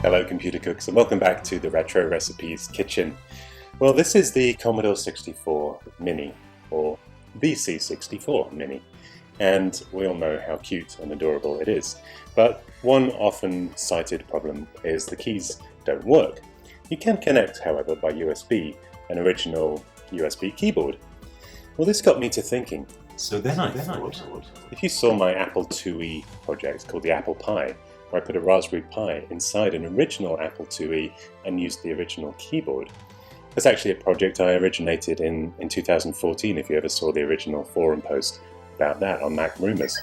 Hello computer cooks and welcome back to the Retro Recipes kitchen. Well, this is the Commodore 64 Mini, or the C64 Mini, and we all know how cute and adorable it is. But one often cited problem is the keys don't work. You can connect, however, by USB an original USB keyboard. Well, this got me to thinking. So then I thought, if you saw my Apple IIe project called the Apple Pi, where I put a Raspberry Pi inside an original Apple IIe and used the original keyboard. That's actually a project I originated in 2014, if you ever saw the original forum post about that on Mac Rumors.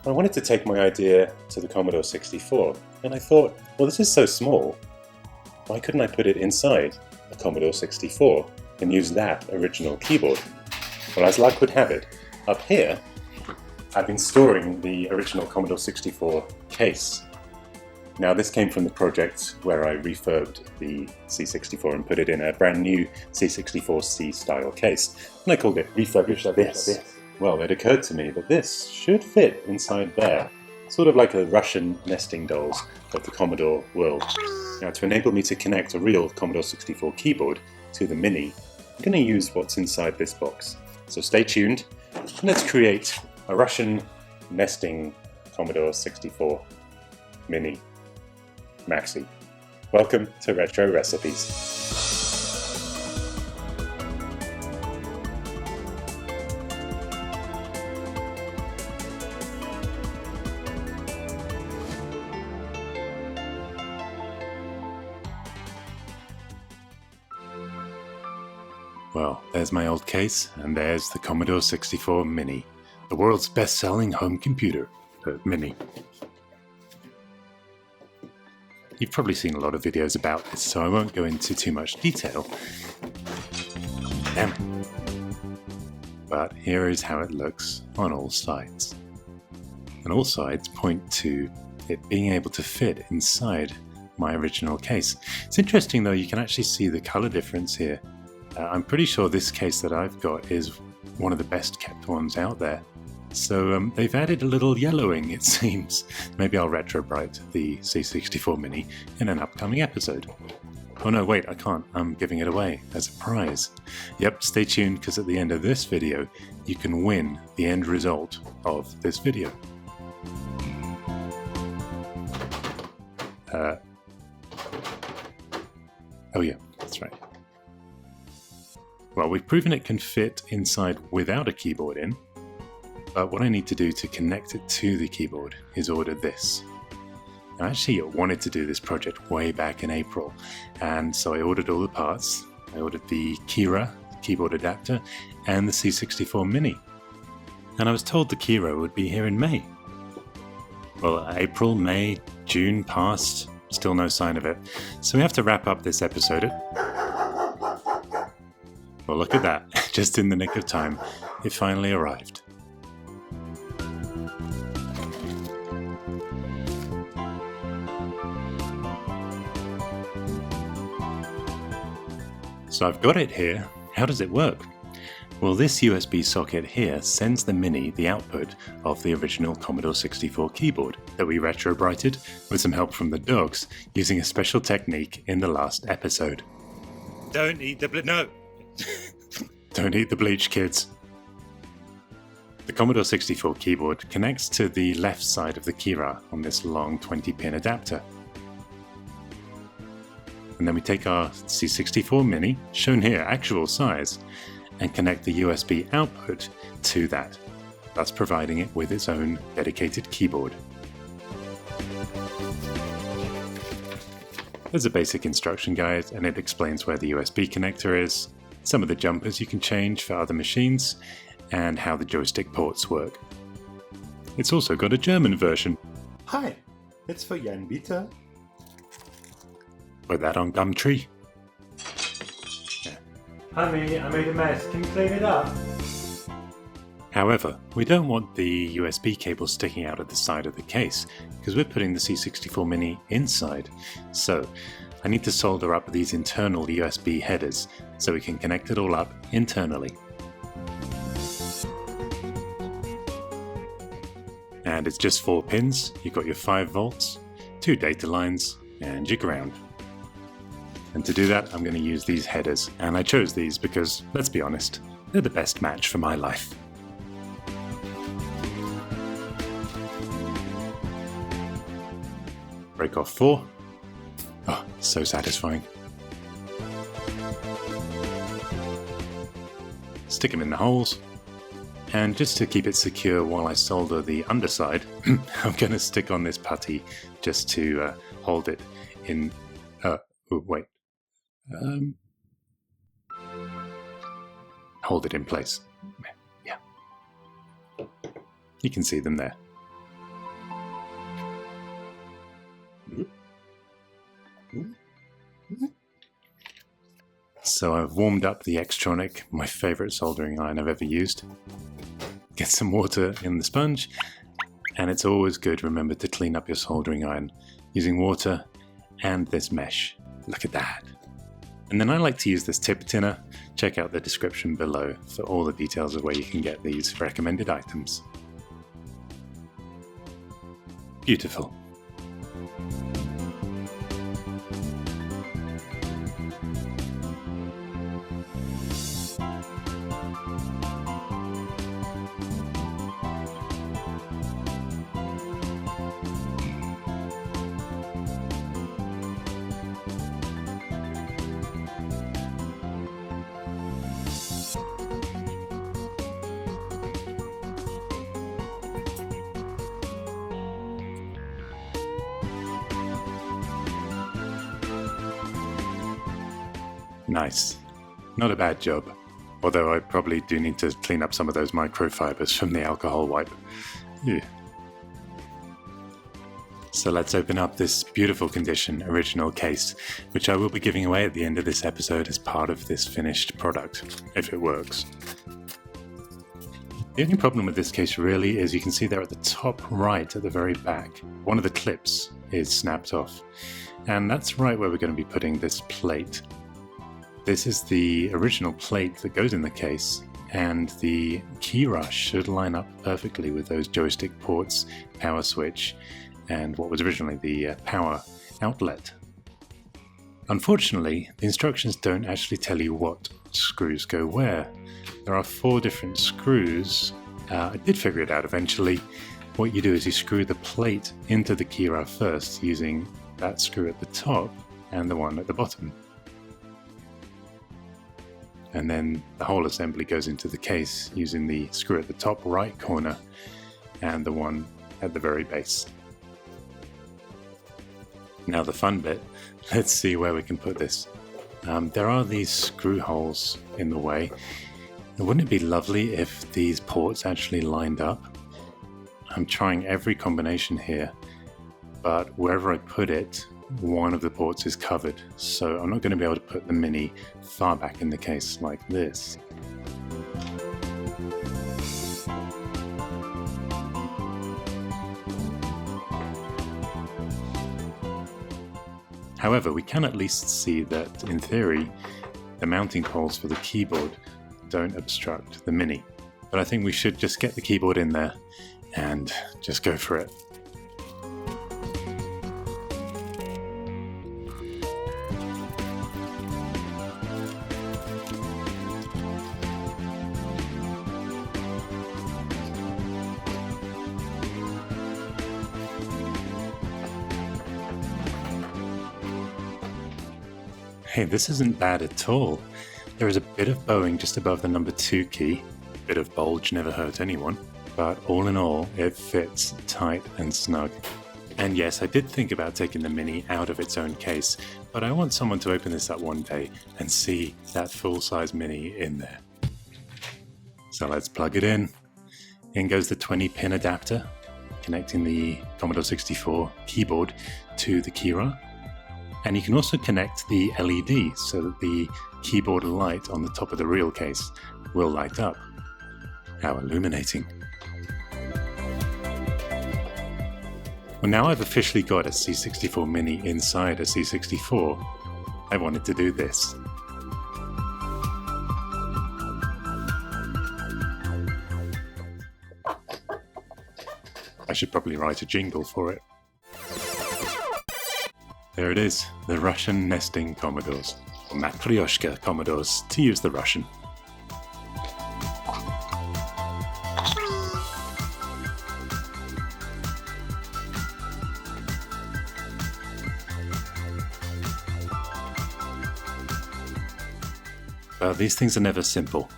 I wanted to take my idea to the Commodore 64, and I thought, well, this is so small, why couldn't I put it inside a Commodore 64 and use that original keyboard? Well, as luck would have it, up here I've been storing the original Commodore 64 case. Now this came from the project where I refurbed the C64 and put it in a brand new C64C style case, and I called it Refurbish This. Well, it occurred to me that this should fit inside there, sort of like a Russian nesting dolls of the Commodore world. Now to enable me to connect a real Commodore 64 keyboard to the Mini, I'm going to use what's inside this box. So stay tuned, and let's create a Russian nesting Commodore 64 Mini Maxi. Welcome to Retro Recipes. Well, there's my old case, and there's the Commodore 64 Mini, the world's best-selling home computer, Mini. You've probably seen a lot of videos about this, so I won't go into too much detail. Damn it. But here is how it looks on all sides. And all sides point to it being able to fit inside my original case. It's interesting though, you can actually see the color difference here. I'm pretty sure this case that I've got is one of the best kept ones out there. So they've added a little yellowing, it seems. Maybe I'll retrobrite the C64 Mini in an upcoming episode. Oh no, wait, I can't. I'm giving it away as a prize. Yep, stay tuned, because at the end of this video, you can win the end result of this video. Oh yeah, that's right. Well, we've proven it can fit inside without a keyboard in, but what I need to do to connect it to the keyboard is order this. I actually wanted to do this project way back in April, and so I ordered all the parts. I ordered the Keyrah keyboard adapter and the C64 Mini, and I was told the Keyrah would be here in May. Well, April, May, June passed, still no sign of it, so we have to wrap up this episode. Well, look at that, just in the nick of time, it finally arrived. So I've got it here. How does it work? Well, this USB socket here sends the Mini the output of the original Commodore 64 keyboard that we retrobrighted with some help from the dogs using a special technique in the last episode. Don't eat the no! Don't eat the bleach, kids. The Commodore 64 keyboard connects to the left side of the Keyrah on this long 20-pin adapter. And then we take our C64 Mini, shown here actual size, and connect the USB output to that, thus providing it with its own dedicated keyboard. There's a basic instruction guide, and it explains where the USB connector is, some of the jumpers you can change for other machines, and how the joystick ports work. It's also got a German version. Hi, it's for Jan Bitter. Put that on Gumtree. Yeah. Honey, I made a mess. Can you clean it up? However, we don't want the USB cable sticking out of the side of the case, because we're putting the C64 Mini inside. So I need to solder up these internal USB headers so we can connect it all up internally. And it's just 4 pins. You've got your 5 volts, 2 data lines, and your ground. And to do that, I'm going to use these headers, and I chose these because, let's be honest, they're the best match for my life. Break off 4. Oh, so satisfying. Stick them in the holes. And just to keep it secure while I solder the underside, I'm going to stick on this putty just to hold it in... hold it in place. Yeah. You can see them there. So I've warmed up the Xtronic, my favourite soldering iron I've ever used. Get some water in the sponge, and it's always good, remember, to clean up your soldering iron using water and this mesh. Look at that. And then I like to use this tip tinner. Check out the description below for all the details of where you can get these recommended items. Beautiful. Nice. Not a bad job. Although I probably do need to clean up some of those microfibers from the alcohol wipe. Ew. So let's open up this beautiful condition original case, which I will be giving away at the end of this episode as part of this finished product, if it works. The only problem with this case really is you can see there at the top right at the very back, one of the clips is snapped off. And that's right where we're going to be putting this plate. This is the original plate that goes in the case, and the Keyrah should line up perfectly with those joystick ports, power switch, and what was originally the power outlet. Unfortunately, the instructions don't actually tell you what screws go where. There are 4 different screws. I did figure it out eventually. What you do is you screw the plate into the Keyrah first using that screw at the top and the one at the bottom. And then the whole assembly goes into the case using the screw at the top right corner and the one at the very base. Now the fun bit, let's see where we can put this. There are these screw holes in the way. Wouldn't it be lovely if these ports actually lined up? I'm trying every combination here, but wherever I put it, one of the ports is covered, so I'm not going to be able to put the Mini far back in the case like this. However, we can at least see that, in theory, the mounting holes for the keyboard don't obstruct the Mini. But I think we should just get the keyboard in there and just go for it. Hey, this isn't bad at all. There is a bit of bowing just above the number 2 key. A bit of bulge never hurt anyone. But all in all, it fits tight and snug. And yes, I did think about taking the Mini out of its own case, but I want someone to open this up one day and see that full-size Mini in there. So let's plug it in. In goes the 20-pin adapter, connecting the Commodore 64 keyboard to the Keyrah. And you can also connect the LED so that the keyboard light on the top of the real case will light up. How illuminating. Well, now I've officially got a C64 Mini inside a C64, I wanted to do this. I should probably write a jingle for it. There it is, the Russian Nesting Commodores, or Matryoshka Commodores, to use the Russian. Well, these things are never simple.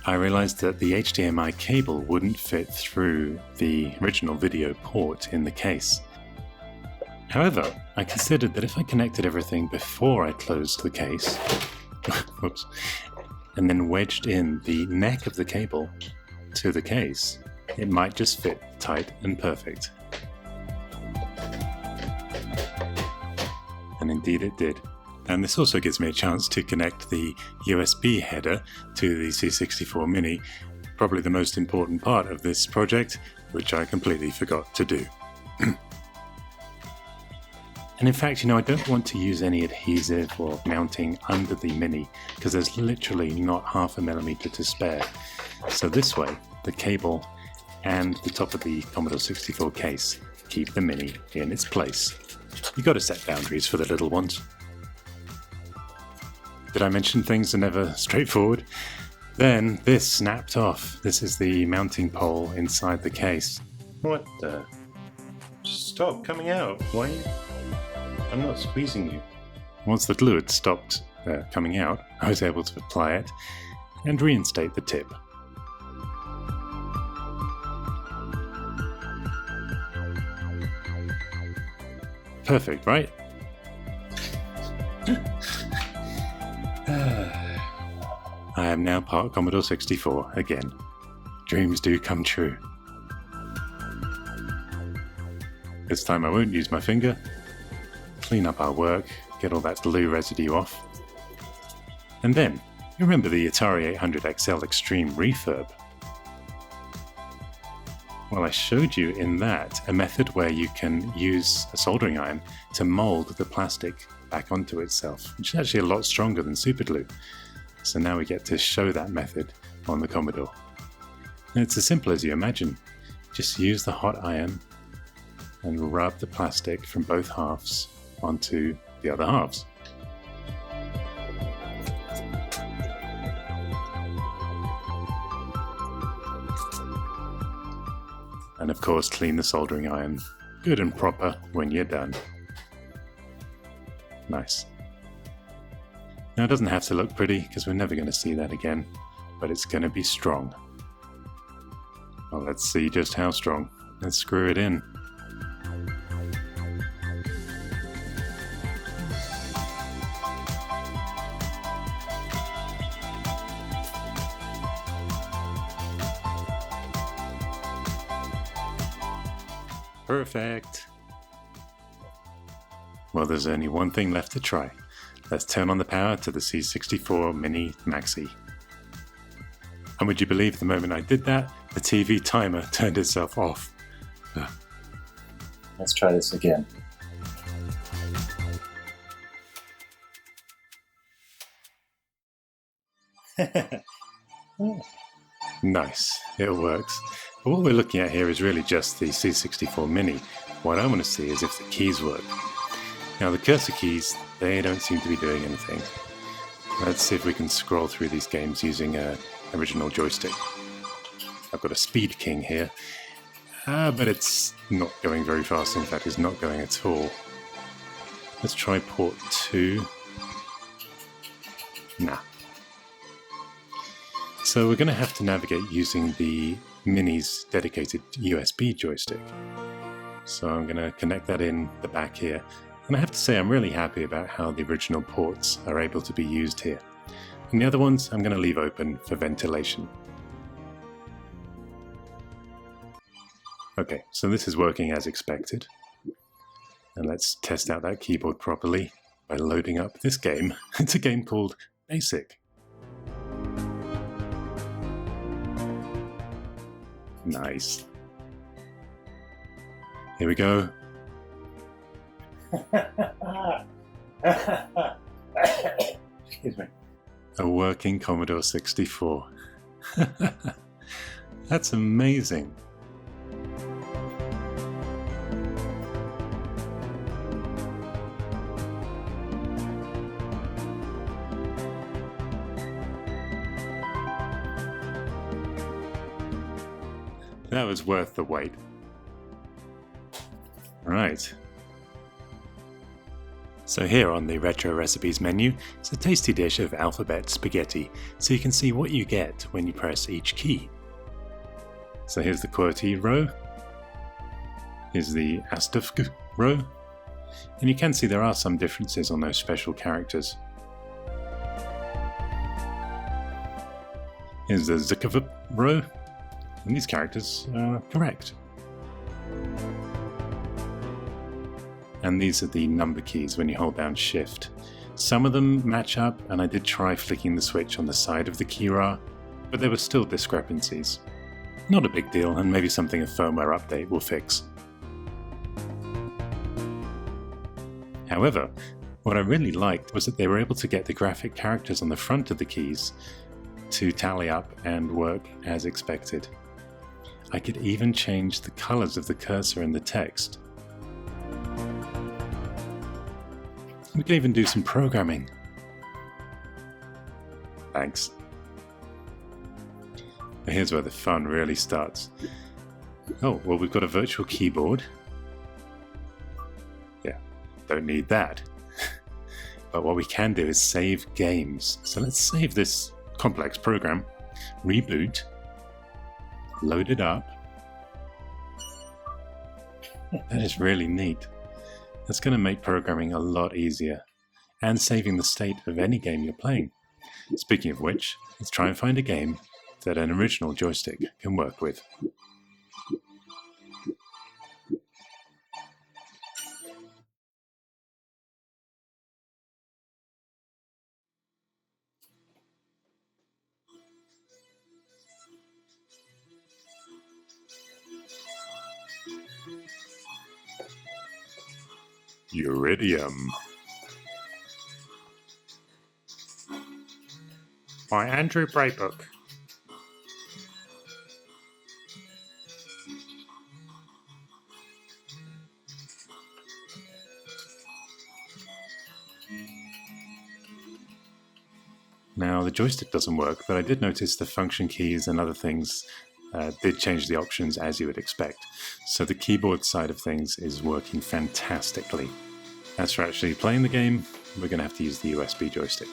I realized that the HDMI cable wouldn't fit through the original video port in the case. However, I considered that if I connected everything before I closed the case, whoops, and then wedged in the neck of the cable to the case, it might just fit tight and perfect. And indeed it did. And this also gives me a chance to connect the USB header to the C64 Mini, probably the most important part of this project, which I completely forgot to do. And in fact, I don't want to use any adhesive or mounting under the Mini, because there's literally not half a millimeter to spare. So this way, the cable and the top of the Commodore 64 case keep the Mini in its place. You've got to set boundaries for the little ones. Did I mention things are never straightforward? Then this snapped off. This is the mounting pole inside the case. What the? Stop coming out. Why? I'm not squeezing you. Once the glue had stopped coming out, I was able to apply it and reinstate the tip. Perfect, right? I am now part Commodore 64 again. Dreams do come true. This time I won't use my finger. Clean up our work, get all that glue residue off. And then, you remember the Atari 800 XL Extreme Refurb? Well, I showed you in that a method where you can use a soldering iron to mold the plastic back onto itself, which is actually a lot stronger than superglue. So now we get to show that method on the Commodore. And it's as simple as you imagine. Just use the hot iron and rub the plastic from both halves onto the other halves. And of course, clean the soldering iron good and proper when you're done. Nice. Now it doesn't have to look pretty because we're never going to see that again, but it's going to be strong. Well, let's see just how strong. Let's screw it in. Perfect. Well, there's only one thing left to try. Let's turn on the power to the C64 Mini Maxi. And would you believe the moment I did that, the TV timer turned itself off. Let's try this again. Nice, it works. But what we're looking at here is really just the C64 Mini. What I want to see is if the keys work. Now the cursor keys, they don't seem to be doing anything. Let's see if we can scroll through these games using an original joystick. I've got a Speedking here, but it's not going very fast. In fact, it's not going at all. Let's try port 2. Nah. So we're going to have to navigate using the Mini's dedicated USB joystick. So I'm going to connect that in the back here. And I have to say I'm really happy about how the original ports are able to be used here. And the other ones I'm going to leave open for ventilation. Okay, so this is working as expected. And let's test out that keyboard properly by loading up this game. It's a game called Basic. Nice. Here we go. Excuse me. A working Commodore 64. That's amazing. That was worth the wait. Right. So here on the Retro Recipes menu, it's a tasty dish of alphabet spaghetti, so you can see what you get when you press each key. So here's the QWERTY row, here's the ASTFG row, and you can see there are some differences on those special characters. Here's the ZKV row, and these characters are correct. And these are the number keys when you hold down Shift. Some of them match up, and I did try flicking the switch on the side of the Keyrah, but there were still discrepancies. Not a big deal, and maybe something a firmware update will fix. However, what I really liked was that they were able to get the graphic characters on the front of the keys to tally up and work as expected. I could even change the colors of the cursor and the text. We can even do some programming. Thanks. Now here's where the fun really starts. Oh, well, we've got a virtual keyboard. Yeah, don't need that. But what we can do is save games. So let's save this complex program, reboot, load it up. That is really neat. That's going to make programming a lot easier, and saving the state of any game you're playing. Speaking of which, let's try and find a game that an original joystick can work with. Uridium by Andrew Braybook. Now the joystick doesn't work, but I did notice the function keys and other things did change the options as you would expect. So the keyboard side of things is working fantastically. As for actually playing the game, we're going to have to use the USB joystick.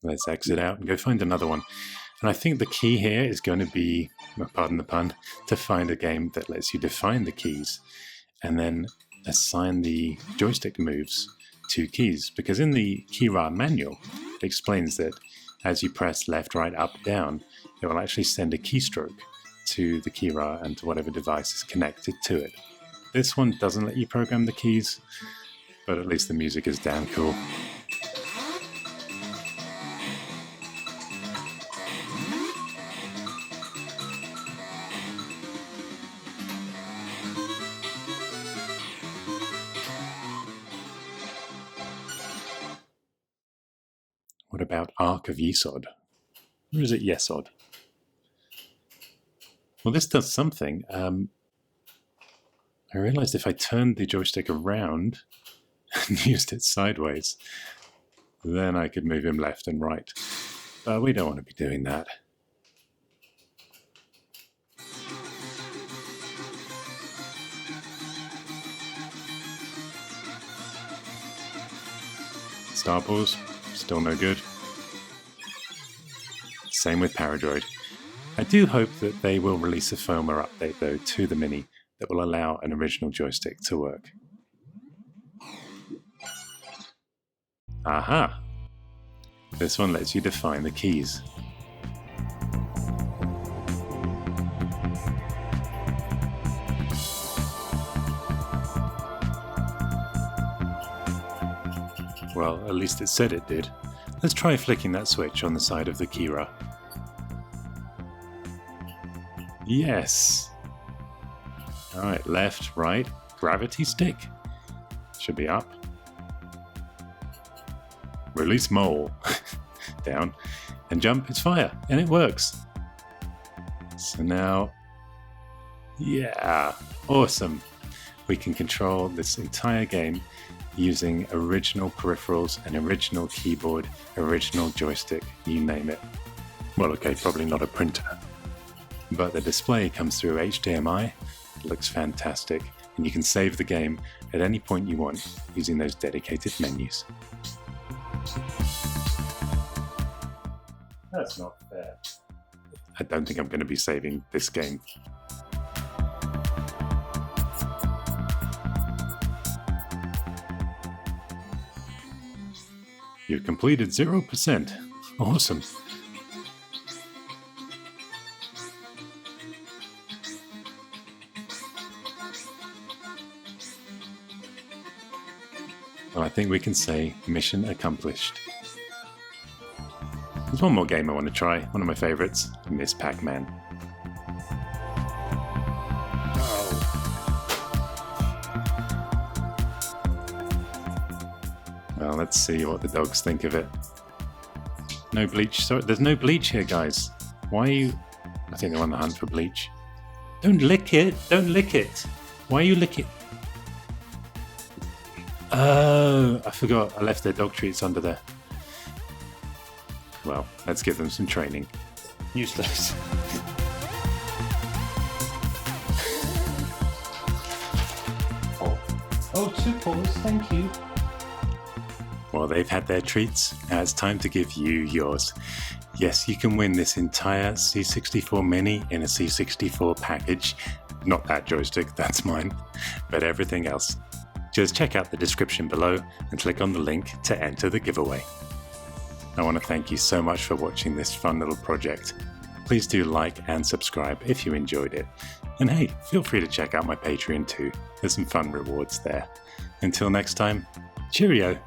Let's exit out and go find another one. And I think the key here is going to be, pardon the pun, to find a game that lets you define the keys and then assign the joystick moves to keys. Because in the Keyrah manual, it explains that as you press left, right, up, down, it will actually send a keystroke to the Keyrah and to whatever device is connected to it. This one doesn't let you program the keys, but at least the music is damn cool. What about Arc of Yesod? Or is it Yesod? Well, this does something. I realized if I turned the joystick around and used it sideways, then I could move him left and right. But we don't want to be doing that. Star pause, still no good. Same with Paradroid. I do hope that they will release a firmware update though to the Mini that will allow an original joystick to work. Aha! This one lets you define the keys. Well, at least it said it did. Let's try flicking that switch on the side of the Keyrah. Yes! Alright, left, right, gravity stick. Should be up. release mole. Down. And jump, it's fire. And it works. So now, yeah, awesome. We can control this entire game using original peripherals, an original keyboard, original joystick, you name it. Well, okay, probably not a printer. But the display comes through HDMI, it looks fantastic, and you can save the game at any point you want using those dedicated menus. That's not fair. I don't think I'm going to be saving this game. You've completed 0%. Awesome. Well, I think we can say mission accomplished. There's one more game I want to try, one of my favourites, Miss Pac-Man. Well, let's see what the dogs think of it. No bleach, sorry, there's no bleach here, guys. Why are you... I think they're on the hunt for bleach. Don't lick it, don't lick it. Why are you licking... Oh, I forgot, I left their dog treats under there. Well, let's give them some training. Useless. Oh, 2 paws, thank you. Well, they've had their treats. Now it's time to give you yours. Yes, you can win this entire C64 Mini in a C64 package. Not that joystick, that's mine, but everything else. Just check out the description below and click on the link to enter the giveaway. I want to thank you so much for watching this fun little project. Please do like and subscribe if you enjoyed it. And hey, feel free to check out my Patreon too. There's some fun rewards there. Until next time, cheerio!